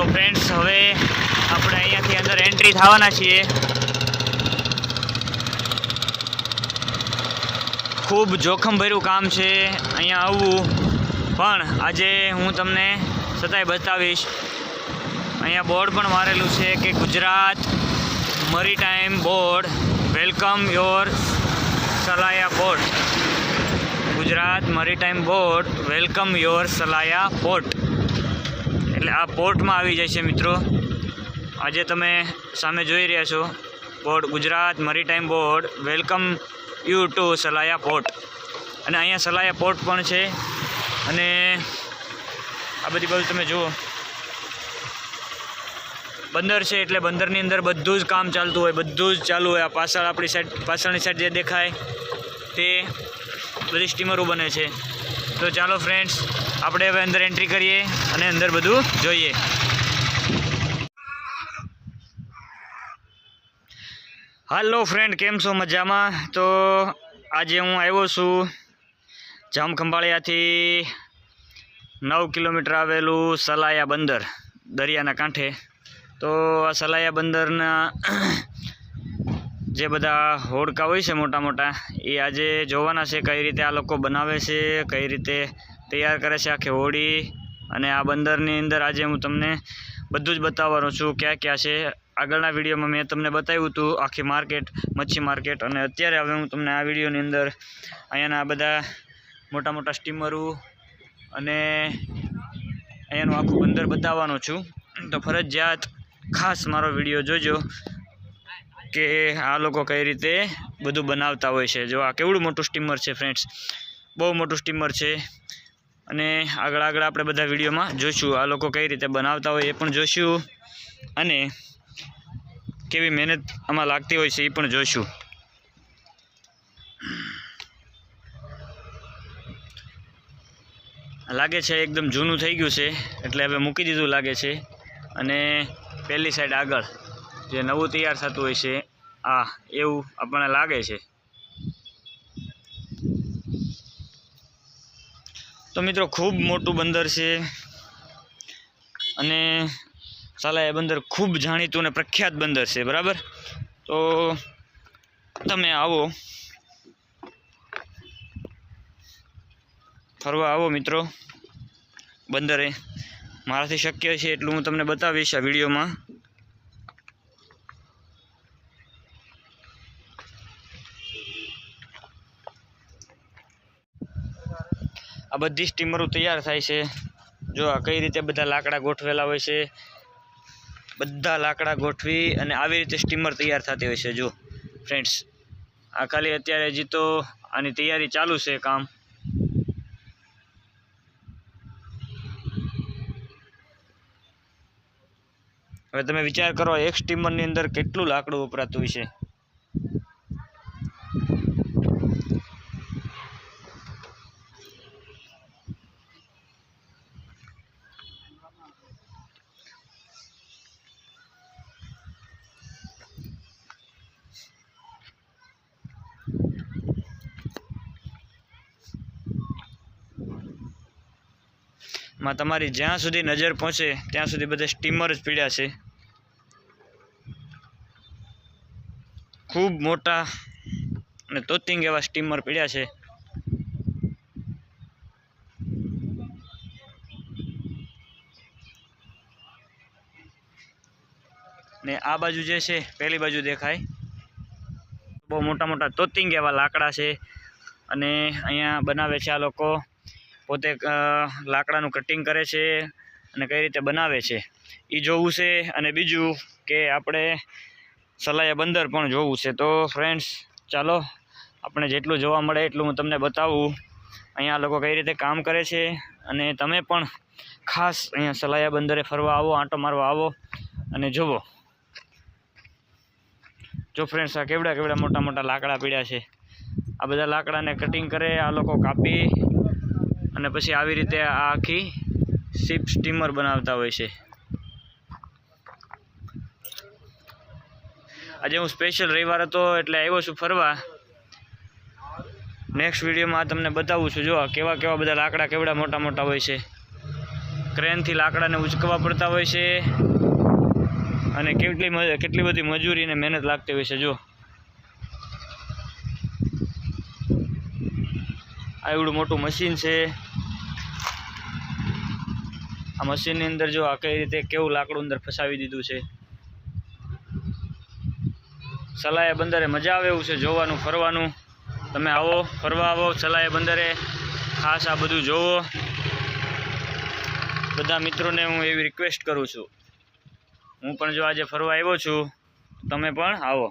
તો ફ્રેન્ડ્સ હવે આપણે અહીંયાથી અંદર એન્ટ્રી થવાના છીએ। ખૂબ જોખમભર્યું કામ છે અહીંયા આવવું, પણ આજે હું તમને છતાંય બતાવીશ। અહીંયા બોર્ડ પણ મારેલું છે કે Gujarat maritime board welcome your Salaya port. Gujarat maritime board welcome your Salaya port, એટલે આ પોર્ટમાં આવી જાય છે મિત્રો। આજે તમે સામે જોઈ રહ્યા છો board, Gujarat maritime board welcome you to Salaya port, અને અહીંયા સલાયા પોર્ટ પણ છે। અને આ બધી બાજુ તમે જુઓ, બંદર છે એટલે બંદરની અંદર બધું જ કામ ચાલતું હોય, બધું જ ચાલુ હોય। આ પાછળ આપણી સાઈડ, પાછળની સાઈડ જે દેખાય તે બધી સ્ટીમરો બને છે। તો ચાલો ફ્રેન્ડ્સ, આપણે હવે અંદર એન્ટ્રી કરીએ અને અંદર બધું જોઈએ। હાલો ફ્રેન્ડ, કેમ છો? મજામાં? તો આજે હું આવ્યો છું જામખંભાળિયાથી 9 કિલોમીટર આવેલું સલાયા બંદર, દરિયાના કાંઠે। તો આ સલાયા બંદરના જે બધા હોડકા હોય છે મોટા મોટા, એ આજે જોવાના છે કઈ રીતે આ લોકો બનાવે છે, કઈ રીતે તૈયાર કરે છે આખી હોડી। અને આ બંદરની અંદર આજે હું તમને બધું જ બતાવવાનો છું ક્યાં ક્યાં છે। આગળના વિડીયોમાં મેં તમને બતાવ્યું હતું આખી માર્કેટ, મચ્છી માર્કેટ, અને અત્યારે હવે હું તમને આ વિડીયોની અંદર અહીંયાના બધા મોટા મોટા સ્ટીમરો અને અહીંયાનું આખું બંદર બતાવવાનો છું। તો ફરજિયાત ખાસ મારો વિડીયો જોજો કે આ લોકો કઈ રીતે બધું બનાવતા હોય છે। જો આ કેવડું મોટું સ્ટીમર છે ફ્રેન્ડ્સ, બહુ મોટું સ્ટીમર છે। અને આગળ આપણે બધા વિડીયોમાં જોઈશું આ લોકો કઈ રીતે બનાવતા હોય એ પણ જોઈશું, અને કેવી મહેનત આમાં લાગતી હોય છે એ પણ જોઈશું। લાગે છે એકદમ જૂનું થઈ ગયું છે, એટલે હવે મૂકી દીધું લાગે છે। અને પહેલી સાઈડ આગળ જે નવું તૈયાર થતું હોય છે આ એવું આપણને લાગે છે। તો મિત્રો ખૂબ મોટું બંદર છે, અને સલાયા બંદર ખૂબ જાણીતું અને પ્રખ્યાત બંદર છે, બરાબર? તો તમે આવો, ફરવા આવો મિત્રો બંદરે। મારાથી શક્ય છે એટલું હું તમને બતાવીશ આ વિડીયોમાં। આ બધી સ્ટીમરો તૈયાર થાય છે। જો આ કઈ રીતે બધા લાકડા ગોઠવેલા હોય છે, બધા લાકડા ગોઠવી અને આવી રીતે સ્ટીમર તૈયાર થતી હોય છે। જો ફ્રેન્ડ્સ, આ ખાલી અત્યારે હજી તો આની તૈયારી ચાલુ છે કામ। હવે તમે વિચાર કરો, એક સ્ટીમરની અંદર કેટલું લાકડું વપરાતું હોય છે। માં તમારી જ્યાં સુધી નજર પહોંચે ત્યાં સુધી બધા સ્ટીમર જ પીડ્યા છે। ખૂબ મોટા અને તોતિંગ એવા સ્ટીમર પીડ્યા છે। ને આ બાજુ જે છે, પહેલી બાજુ દેખાય, બહુ મોટા મોટા તોતિંગ એવા લાકડા છે। અને અહીંયા બનાવે છે આ લોકો પોતે, લાકડાનું કટિંગ કરે છે અને કઈ રીતે બનાવે છે એ જોવું છે। અને બીજું કે આપણે સલાયા બંદર પણ જોવું છે। તો ફ્રેન્ડ્સ ચાલો, આપણે જેટલું જોવા મળે એટલું હું તમને બતાવું અહીંયા લોકો કઈ રીતે કામ કરે છે। અને તમે પણ ખાસ અહીંયા સલાયા બંદરે ફરવા આવો, આંટો મારવા આવો અને જુઓ। જો ફ્રેન્ડ્સ, આ કેવડા મોટા મોટા લાકડા પીડ્યા છે। આ બધા લાકડાને કટિંગ કરે આ લોકો, કાપી અને પછી આવી રીતે આ આખી શિપ સ્ટીમર બનાવતા હોય છે। આજે હું સ્પેશિયલ રવિવાર હતો એટલે આવ્યો છું ફરવા। નેક્સ્ટ વિડીયોમાં તમને બતાવું છું। જો કેવા બધા લાકડા કેવડા મોટા મોટા હોય છે। ક્રેનથી લાકડાને ઉંચકવા પડતા હોય છે અને કેટલી બધી મજૂરી અને મહેનત લાગતી હોય છે. જો આ એવડું મોટું મશીન છે. આ મશીનની અંદર જો આ કઈ રીતે કેવું લાકડું અંદર ફસાવી દીધું છે. સલાયા બંદરે મજા આવે એવું છે જોવાનું, ફરવાનું. તમે આવો, ફરવા આવો સલાયા બંદરે, ખાસ આ બધું જોવો. બધા મિત્રોને હું એવી રિક્વેસ્ટ કરું છું. હું પણ જો આજે ફરવા આવ્યો છું, તમે પણ આવો.